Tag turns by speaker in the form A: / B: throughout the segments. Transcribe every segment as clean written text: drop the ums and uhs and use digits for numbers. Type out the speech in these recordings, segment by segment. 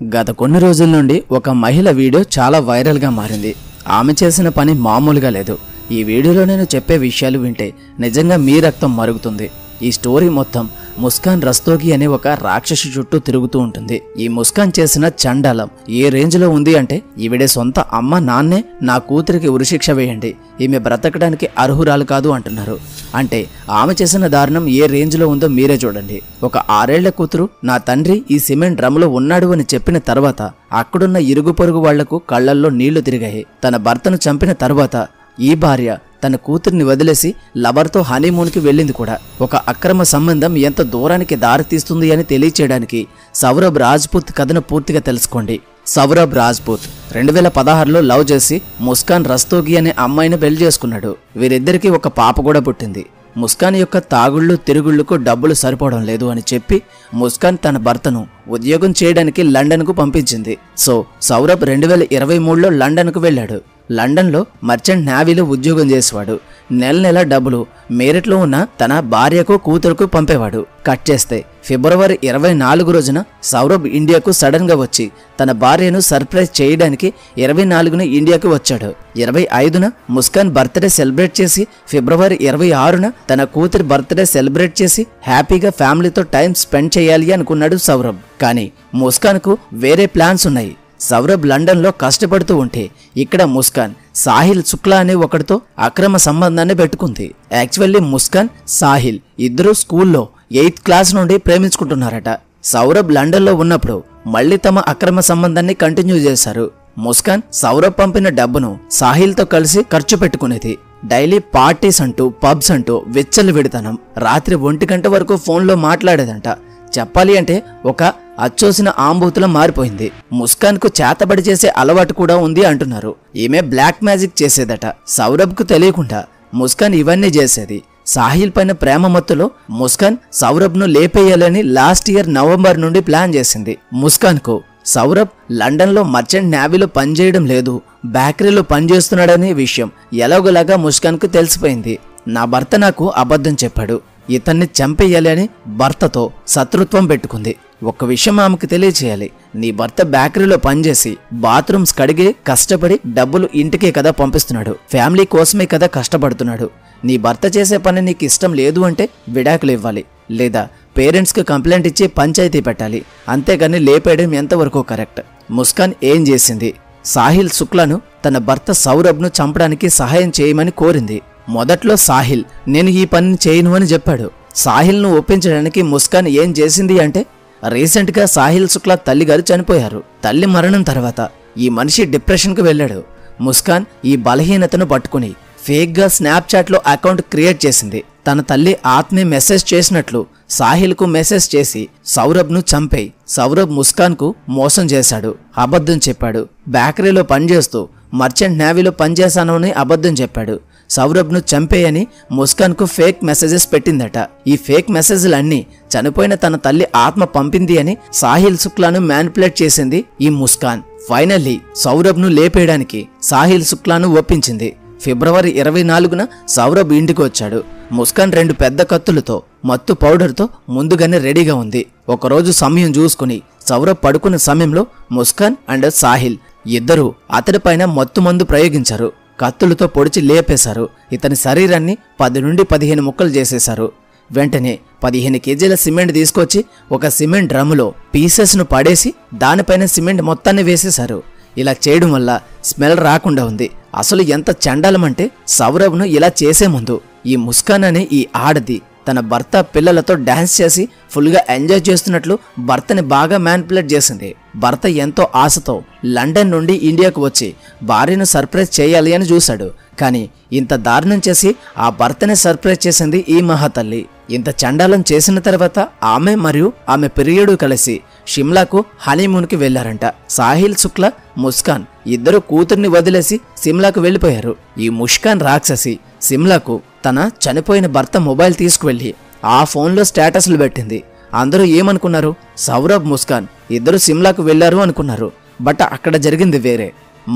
A: గత కొన్ని రోజుల నుండి ఒక మహిళ వీడియో చాలా వైరల్గా మారింది. ఆమె చేసిన పని మామూలుగా లేదు. ఈ వీడియోలో నేను చెప్పే విషయాలు వింటే నిజంగా మీ రక్తం మరుగుతుంది. ఈ స్టోరీ మొత్తం ముస్కాన్ రస్తోగి అనే ఒక రాక్షసి చుట్టూ తిరుగుతూ ఉంటుంది. ఈ ముస్కాన్ చేసిన చండాలం ఏ రేంజ్లో ఉంది అంటే ఈవిడే సొంత అమ్మ నాన్నే నా కూతురికి ఉరిశిక్ష వేయండి, ఈమె బ్రతకడానికి అర్హురాలు కాదు అంటున్నారు. అంటే ఆమె చేసిన దారుణం ఏ రేంజ్లో ఉందో మీరే చూడండి. ఒక 6 ఏళ్ల కూతురు నా తండ్రి ఈ సిమెంట్ డ్రమ్లో ఉన్నాడు అని చెప్పిన తర్వాత అక్కడున్న ఇరుగు పొరుగు వాళ్లకు కళ్లల్లో నీళ్లు తిరిగాయి. తన భర్తను చంపిన తర్వాత ఈ భార్య తన కూతుర్ని వదిలేసి లవర్తో హనీమూన్కి వెళ్ళింది కూడా. ఒక అక్రమ సంబంధం ఎంత దూరానికి దారితీస్తుంది అని తెలియచేయడానికి సౌరభ్ రాజ్పూత్ కథను పూర్తిగా తెలుసుకోండి. సౌరభ్ రాజ్పూత్ 2016లో లవ్ చేసి ముస్కాన్ రస్తోగి అనే అమ్మాయిని పెళ్లి చేసుకున్నాడు. వీరిద్దరికీ ఒక పాప కూడా పుట్టింది. ముస్కాన్ యొక్క తాగుళ్ళు తిరుగుళ్లకు డబ్బులు సరిపోవడం లేదు అని చెప్పి ముస్కాన్ తన భర్తను ఉద్యోగం చేయడానికి లండన్కు పంపించింది. సో సౌరభ్ 2023లో లండన్కు వెళ్ళాడు. లండన్లో మర్చెంట్ నేవీలో ఉద్యోగం చేసేవాడు. నెల డబ్బులు మేరట్లో ఉన్న తన భార్యకు కూతురుకు పంపేవాడు. కట్ చేస్తే ఫిబ్రవరి 24 రోజున సౌరభ్ ఇండియాకు సడన్ గా వచ్చి తన భార్యను సర్ప్రైజ్ చేయడానికి 24న ఇండియాకు వచ్చాడు. 25న ముస్కాన్ బర్త్డే సెలబ్రేట్ చేసి ఫిబ్రవరి 26న తన కూతురి బర్త్డే సెలబ్రేట్ చేసి హ్యాపీగా ఫ్యామిలీతో టైం స్పెండ్ చేయాలి అనుకున్నాడు సౌరభ్. కానీ ముస్కాన్కు వేరే ప్లాన్స్ ఉన్నాయి. సౌరభ్ లండన్లో కష్టపడుతూ ఉంటే ఇక్కడ ముస్కాన్ సాహిల్ శుక్లా అనే ఒకరితో అక్రమ సంబంధాన్ని పెట్టుకుంది. యాక్చువల్లీ ముస్కాన్ సాహిల్ ఇద్దరు స్కూల్లో 8th క్లాస్ నుండి ప్రేమించుకుంటున్నారట. సౌరభ్ లండన్లో ఉన్నప్పుడు మళ్లీ తమ అక్రమ సంబంధాన్ని కంటిన్యూ చేశారు. ముస్కాన్ సౌరభ్ పంపిన డబ్బును సాహిల్తో కలిసి ఖర్చు పెట్టుకునేది. డైలీ పార్టీస్ అంటూ పబ్స్ అంటూ విచ్చలు విడతనం. రాత్రి 1 గంట వరకు ఫోన్లో మాట్లాడేదంట. చెప్పాలి అంటే ఒక అచ్చోసిన ఆంబూతులా మారిపోయింది. ముస్కాన్కు చేతబడి చేసే అలవాటు కూడా ఉంది అంటున్నారు. ఈమె బ్లాక్ మ్యాజిక్ చేసేదట. సౌరభ్కు తెలియకుండా ముస్కాన్ ఇవన్నీ చేసేది. సాహిల్ పైన ప్రేమ మత్తులో ముస్కాన్ సౌరభ్ను లేపేయాలని లాస్ట్ ఇయర్ నవంబర్ నుండి ప్లాన్ చేసింది. ముస్కాన్కు సౌరభ్ లండన్లో మర్చెంట్ నేవీలో పనిచేయడం లేదు, బేకరీలో పనిచేస్తున్నాడనే విషయం ఎలాగోలాగా ముస్కాన్కు తెలిసిపోయింది. నా భర్త నాకు అబద్ధం చెప్పాడు, ఇతన్ని చంపేయాలి అని భర్తతో శత్రుత్వం పెట్టుకుంది. ఒక్క విషయం ఆమెకు తెలియచేయాలి. నీ భర్త బేకరీలో పనిచేసి బాత్రూమ్స్ కడిగి కష్టపడి డబ్బులు ఇంటికే కదా పంపిస్తున్నాడు, ఫ్యామిలీ కోసమే కదా కష్టపడుతున్నాడు. నీ భర్త చేసే పని నీకు ఇష్టం లేదు అంటే విడాకులు ఇవ్వాలి, లేదా పేరెంట్స్కి కంప్లైంట్ ఇచ్చి పంచాయతీ పెట్టాలి. అంతేగాని లేపేయడం ఎంతవరకు కరెక్ట్? ముస్కాన్ ఏం చేసింది? సాహిల్ శుక్లాను తన భర్త సౌరభ్ను చంపడానికి సహాయం చేయమని కోరింది. మొదట్లో సాహిల్ నేను ఈ పనిని చేయను అని చెప్పాడు. సాహిల్ను ఒప్పించడానికి ముస్కాన్ ఏం చేసింది అంటే రీసెంట్గా సాహిల్ శుక్లా తల్లిగారు చనిపోయారు. తల్లి మరణం తర్వాత ఈ మనిషి డిప్రెషన్కు వెళ్ళాడు. ముస్కాన్ ఈ బలహీనతను పట్టుకుని ఫేక్గా స్నాప్చాట్లో అకౌంట్ క్రియేట్ చేసింది. తన తల్లి ఆత్మే మెసేజ్ చేసినట్లు సాహిల్కు మెసేజ్ చేసి సౌరభ్ను చంపేయి. సౌరభ్ ముస్కాన్కు మోసం చేశాడు, అబద్ధం చెప్పాడు. బేకరీలో పనిచేస్తూ మర్చెంట్ నేవీలో పనిచేశాను అని అబద్ధం చెప్పాడు. సౌరభ్ను చంపేయని ముస్కాన్కు ఫేక్ మెసేజెస్ పెట్టిందట. ఈ ఫేక్ మెసేజ్లన్నీ చనిపోయిన తన తల్లి ఆత్మ పంపింది అని సాహిల్ శుక్లాను మ్యానిపులేట్ చేసింది ఈ ముస్కాన్. ఫైనల్లీ సౌరభ్ను లేపేయడానికి సాహిల్ శుక్లాను ఒప్పించింది. ఫిబ్రవరి 24న సౌరభ్ ఇంటికి వచ్చాడు. ముస్కాన్ 2 పెద్ద కత్తులతో మత్తు పౌడర్తో ముందుగానే రెడీగా ఉంది. ఒకరోజు సమయం చూసుకుని సౌరభ్ పడుకున్న సమయంలో ముస్కాన్ అండ్ సాహిల్ ఇద్దరూ అతడిపైన మత్తు మందు ప్రయోగించారు. కత్తులతో పొడిచి లేపేశారు. ఇతని శరీరాన్ని 10 నుండి 15 ముక్కలు చేసేశారు. వెంటనే 15 కేజీల సిమెంట్ తీసుకొచ్చి ఒక సిమెంట్ డ్రమ్ములో పీసెస్ను పడేసి దానిపైన సిమెంట్ మొత్తాన్ని వేసేశారు. ఇలా చేయడం వల్ల స్మెల్ రాకుండా ఉంది. అసలు ఎంత చండాలమంటే సౌరభ్ను ఇలా చేసే ముందు ఈ ముస్కాన్ అనే ఈ ఆడది తన భర్త పిల్లలతో డాన్స్ చేసి ఫుల్గా ఎంజాయ్ చేస్తున్నట్లు భర్తని బాగా మ్యానిపులేట్ చేసింది. భర్త ఎంతో ఆశతో లండన్ నుండి ఇండియాకు వచ్చి భార్యను సర్ప్రైజ్ చేయాలి అని చూశాడు. కానీ ఇంత దారుణం చేసి ఆ భర్తని సర్ప్రైజ్ చేసింది ఈ మహాతల్లి. ఇంత చండాలం చేసిన తర్వాత ఆమె మరియు ఆమె పిరియడు కలిసి షిమ్లాకు హనీమూన్కి వెళ్లారంట. సాహిల్ శుక్లా ముస్కాన్ ఇద్దరు కూతుర్ని వదిలేసి సిమ్లాకు వెళ్ళిపోయారు. ఈ ముస్కాన్ రాక్షసి సిమ్లాకు తన చనిపోయిన భర్త మొబైల్ తీసుకువెళ్ళి ఆ ఫోన్లో స్టేటస్లు పెట్టింది. అందరూ ఏమనుకున్నారు? సౌరభ్ ముస్కాన్ ఇద్దరు సిమ్లాకు వెళ్లారు అనుకున్నారు. బట్ అక్కడ జరిగింది వేరే.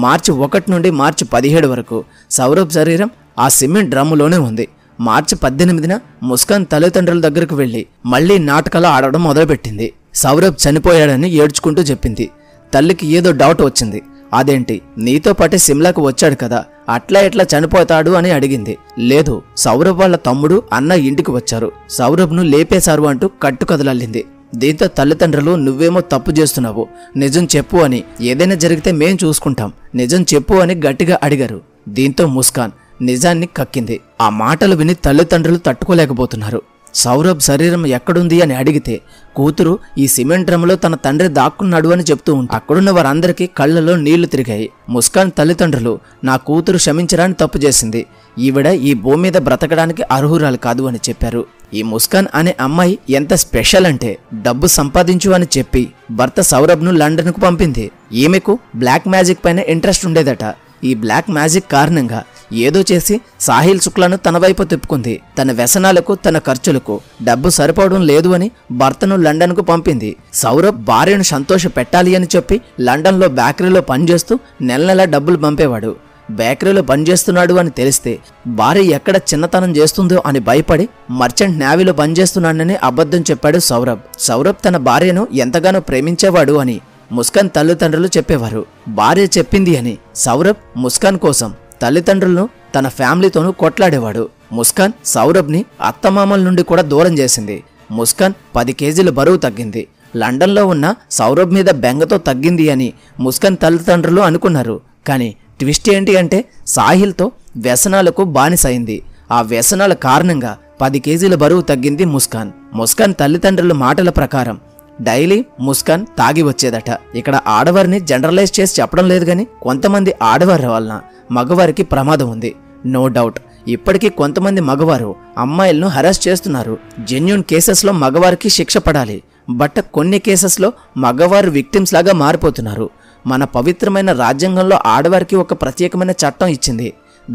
A: మార్చి 1 నుండి మార్చి 17 వరకు సౌరభ్ శరీరం ఆ సిమెంట్ డ్రమ్ములోనే ఉంది. మార్చి 18న ముస్కాన్ తల్లిదండ్రుల దగ్గరకు వెళ్లి మళ్లీ నాటకాలు ఆడడం మొదలుపెట్టింది. సౌరభ్ చనిపోయాడని ఏడ్చుకుంటూ చెప్పింది. తల్లికి ఏదో డౌట్ వచ్చింది. అదేంటి, నీతో పాటే సిమ్లాకు వచ్చాడు కదా, అట్లా ఎట్లా చనిపోతాడు అని అడిగింది. లేదు, సౌరభ్ వాళ్ళ తమ్ముడు అన్న ఇంటికి వచ్చారు, సౌరభ్ను లేపేశారు అంటూ కట్టుకదలల్లింది. దీంతో తల్లిదండ్రులు నువ్వేమో తప్పు చేస్తున్నావు, నిజం చెప్పు అని, ఏదైనా జరిగితే మేం చూసుకుంటాం, నిజం చెప్పు అని గట్టిగా అడిగారు. దీంతో ముస్కాన్ నిజాన్ని కక్కింది. ఆ మాటలు విని తల్లిదండ్రులు తట్టుకోలేకపోతున్నారు. సౌరభ్ శరీరం ఎక్కడుంది అని అడిగితే కూతురు ఈ సిమెంట్ డ్రమ్లో తన తండ్రి దాక్కున్నాడు అని చెప్తూ ఉంటారు. అక్కడున్న వారందరికీ కళ్లలో నీళ్లు తిరిగాయి. ముస్కాన్ తల్లిదండ్రులు నా కూతురు క్షమించరాని తప్పు చేసింది, ఈవిడ ఈ భూమి మీద బ్రతకడానికి అర్హురాలు కాదు అని చెప్పారు. ఈ ముస్కాన్ అనే అమ్మాయి ఎంత స్పెషల్ అంటే డబ్బు సంపాదించు అని చెప్పి భర్త సౌరభ్ను లండన్కు పంపింది. ఈమెకు బ్లాక్ మ్యాజిక్ పైన ఇంట్రెస్ట్ ఉండేదట. ఈ బ్లాక్ మ్యాజిక్ కారణంగా ఏదో చేసి సాహిల్ శుక్లాను తన వైపు తిప్పుకుంది. తన వ్యసనాలకు తన ఖర్చులకు డబ్బు సరిపోవడం లేదు అని భర్తను లండన్కు పంపింది. సౌరభ్ భార్యను సంతోష పెట్టాలి అని చెప్పి లండన్లో బేకరీలో పనిచేస్తూ నెల నెల డబ్బులు పంపేవాడు. బేకరీలో పనిచేస్తున్నాడు అని తెలిస్తే భార్య ఎక్కడ చిన్నతనం చేస్తుందో అని భయపడి మర్చెంట్ నేవీలో పనిచేస్తున్నానని అబద్ధం చెప్పాడు సౌరభ్. సౌరభ్ తన భార్యను ఎంతగానో ప్రేమించేవాడు అని ముస్కాన్ తల్లిదండ్రులు చెప్పేవారు. భార్య చెప్పింది అని సౌరభ్ ముస్కాన్ కోసం తల్లిదండ్రులను తన ఫ్యామిలీతోనూ కొట్లాడేవాడు. ముస్కాన్ సౌరభ్ని అత్తమామల నుండి కూడా దూరం చేసింది. ముస్కాన్ 10 కేజీల బరువు తగ్గింది. లండన్లో ఉన్న సౌరభ్ మీద బెంగతో తగ్గింది అని ముస్కాన్ తల్లిదండ్రులు అనుకున్నారు. కానీ ట్విస్ట్ ఏంటి అంటే సాహిల్తో వ్యసనాలకు బానిసైంది. ఆ వ్యసనాల కారణంగా 10 కేజీల బరువు తగ్గింది ముస్కాన్. ముస్కాన్ తల్లిదండ్రుల మాటల ప్రకారం డైలీ ముస్కాన్ తాగి వచ్చేదట. ఇక్కడ ఆడవారిని జనరలైజ్ చేసి చెప్పడం లేదు, కానీ కొంతమంది ఆడవారి వలన మగవారికి ప్రమాదం ఉంది. నో డౌట్, ఇప్పటికీ కొంతమంది మగవారు అమ్మాయిలను హరాస్ చేస్తున్నారు. జెన్యూన్ కేసెస్లో మగవారికి శిక్ష పడాలి, బట్ కొన్ని కేసెస్లో మగవారు విక్టిమ్స్ లాగా మారిపోతున్నారు. మన పవిత్రమైన రాజ్యాంగంలో ఆడవారికి ఒక ప్రత్యేకమైన చట్టం ఇచ్చింది.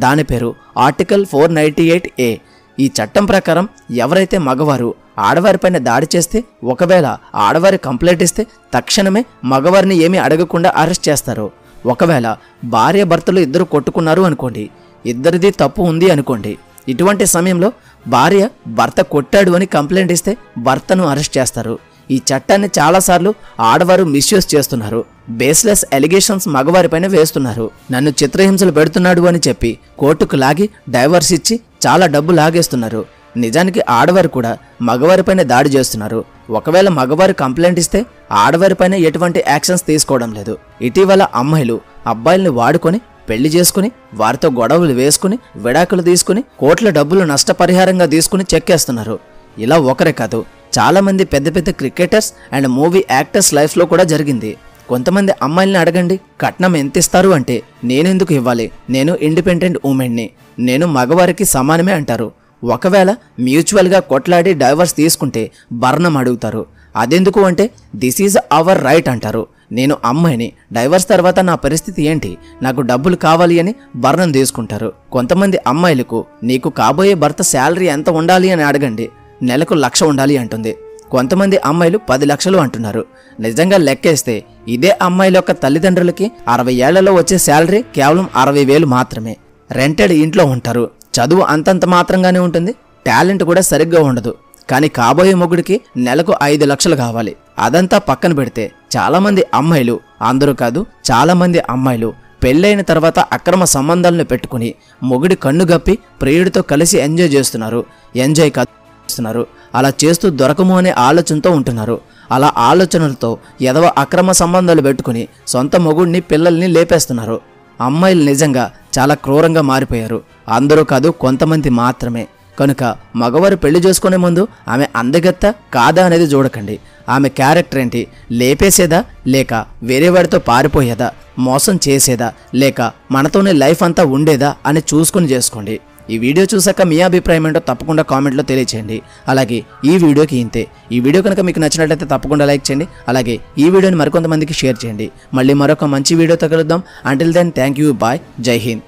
A: దాని పేరు ఆర్టికల్ 498A. ఈ చట్టం ప్రకారం ఎవరైతే మగవారు ఆడవారిపైన దాడి చేస్తే, ఒకవేళ ఆడవారి కంప్లైంట్ ఇస్తే తక్షణమే మగవారిని ఏమీ అడగకుండా అరెస్ట్ చేస్తారు. ఒకవేళ భార్య భర్తలు ఇద్దరు కొట్టుకున్నారు అనుకోండి, ఇద్దరిది తప్పు ఉంది అనుకోండి, ఇటువంటి సమయంలో భార్య భర్త కొట్టాడు అని కంప్లైంట్ ఇస్తే భర్తను అరెస్ట్ చేస్తారు. ఈ చట్టాన్ని చాలాసార్లు ఆడవారు మిస్యూజ్ చేస్తున్నారు. బేస్లెస్ ఎలిగేషన్స్ మగవారిపైన వేస్తున్నారు. నన్ను చిత్రహింసలు పెడుతున్నాడు అని చెప్పి కోర్టుకు లాగి డైవర్స్ ఇచ్చి చాలా డబ్బు లాగేస్తున్నారు. నిజానికి ఆడవారు కూడా మగవారిపైన దాడి చేస్తున్నారు. ఒకవేళ మగవారు కంప్లైంట్ ఇస్తే ఆడవారిపైన ఎటువంటి యాక్షన్స్ తీసుకోవడం లేదు. ఇటీవల అమ్మాయిలు అబ్బాయిల్ని వాడుకొని పెళ్లి చేసుకుని వారితో గొడవలు వేసుకుని విడాకులు తీసుకుని కోట్ల డబ్బులు నష్టపరిహారంగా తీసుకుని చెక్కేస్తున్నారు. ఇలా ఒకరే కాదు, చాలా మంది పెద్ద పెద్ద క్రికెటర్స్ అండ్ మూవీ యాక్టర్స్ లైఫ్లో కూడా జరిగింది. కొంతమంది అమ్మాయిల్ని అడగండి, కట్నం ఎంత ఇస్తారు అంటే నేనెందుకు ఇవ్వాలి, నేను ఇండిపెండెంట్ ఉమెన్ని, నేను మగవారికి సమానమే అంటారు. ఒకవేళ మ్యూచువల్గా కొట్లాడి డైవర్స్ తీసుకుంటే భరణం అడుగుతారు. అదెందుకు అంటే దిస్ ఈజ్ అవర్ రైట్ అంటారు. నేను అమ్మాయిని, డైవర్స్ తర్వాత నా పరిస్థితి ఏంటి, నాకు డబ్బులు కావాలి అని భరణం తీసుకుంటారు. కొంతమంది అమ్మాయిలకు నీకు కాబోయే భర్త శాలరీ ఎంత ఉండాలి అని అడగండి, నెలకు 1,00,000 ఉండాలి అంటుంది. కొంతమంది అమ్మాయిలు 10 లక్షలు అంటున్నారు. నిజంగా లెక్కేస్తే ఇదే అమ్మాయిల యొక్క తల్లిదండ్రులకి 60 ఏళ్లలో వచ్చే శాలరీ కేవలం 60,000 మాత్రమే. రెంటెడ్ ఇంట్లో ఉంటారు, చదువు అంతంత మాత్రంగానే ఉంటుంది, టాలెంట్ కూడా సరిగ్గా ఉండదు. కానీ కాబోయే మొగుడికి నెలకు 5 లక్షలు కావాలి. అదంతా పక్కన పెడితే చాలామంది అమ్మాయిలు, అందరూ కాదు చాలామంది అమ్మాయిలు పెళ్ళైన తర్వాత అక్రమ సంబంధాలను పెట్టుకుని మొగుడి కన్నుగప్పి ప్రియుడితో కలిసి ఎంజాయ్ చేస్తున్నారు. అలా చేస్తూ దొరకము అనే ఆలోచనతో ఉంటున్నారు. అలా ఆలోచనలతో ఎదవ అక్రమ సంబంధాలు పెట్టుకుని సొంత మొగుడిని పిల్లల్ని లేపేస్తున్నారు. అమ్మాయిలు నిజంగా చాలా క్రూరంగా మారిపోయారు. అందరూ కాదు, కొంతమంది మాత్రమే. కనుక మగవారు పెళ్లి చేసుకునే ముందు ఆమె అందగత్త కాదా అనేది చూడకండి. ఆమె క్యారెక్టర్ ఏంటి, లేపేసేదా లేక వేరే వాడితో పారిపోయేదా, మోసం చేసేదా లేక మనతోనే లైఫ్ అంతా ఉండేదా అని చూసుకుని చేసుకోండి. ఈ వీడియో చూసాక మీ అభిప్రాయం ఏంటో తప్పకుండా కామెంట్లో తెలియచేయండి. అలాగే ఈ వీడియోకి ఇంతే. ఈ వీడియో కనుక మీకు నచ్చినట్లయితే తప్పకుండా లైక్ చేయండి. అలాగే ఈ వీడియోని మరికొంతమందికి షేర్ చేయండి. మళ్ళీ మరొక మంచి వీడియోతో కలుద్దాం. Until then thank you, bye, Jai Hind.